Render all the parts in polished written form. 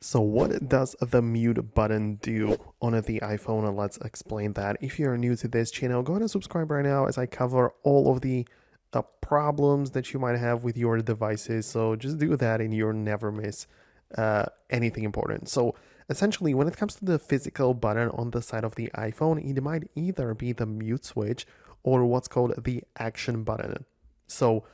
So what does the mute button do on the iPhone? And let's explain that. If you're new to this channel, go ahead and subscribe right now as I cover all of the problems that you might have with your devices. So just do that and you'll never miss anything important. So essentially, when it comes to the physical button on the side of the iPhone, it might either be the mute switch or what's called the action button. So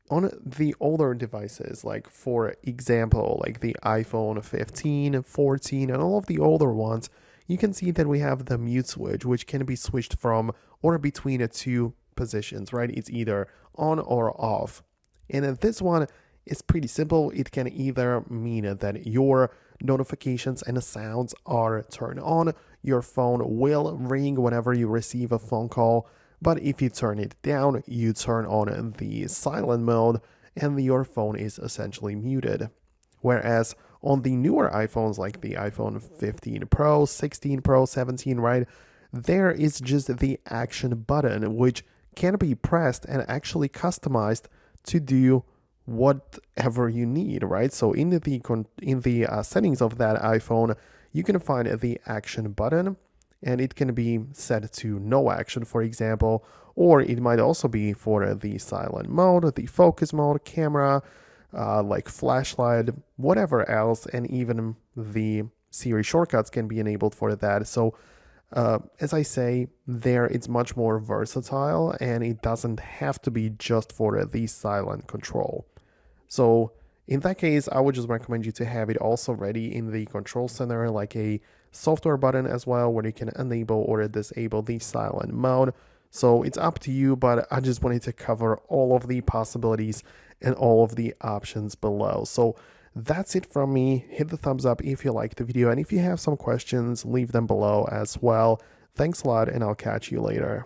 on the older devices, like for example, like the iPhone 15, 14, and all of the older ones, you can see that we have the mute switch, which can be switched from or between the two positions, right? It's either on or off. And this one is pretty simple. It can either mean that your notifications and sounds are turned on, your phone will ring whenever you receive a phone call, but if you turn it down, you turn on the silent mode and your phone is essentially muted. Whereas on the newer iPhones like the iPhone 15 Pro, 16 Pro, 17, right, there is just the action button, which can be pressed and actually customized to do whatever you need, right? So in the settings of that iPhone, you can find the action button, and it can be set to no action, for example, or it might also be for the silent mode, the focus mode, camera, like flashlight, whatever else, and even the Siri shortcuts can be enabled for that. So as I say, there it's much more versatile, and it doesn't have to be just for the silent control. So in that case, I would just recommend you to have it also ready in the control center, like a software button as well, where you can enable or disable the silent mode. So it's up to you, but I just wanted to cover all of the possibilities and all of the options below. So that's it from me. Hit the thumbs up if you liked the video, and if you have some questions, leave them below as well. Thanks a lot, and I'll catch you later.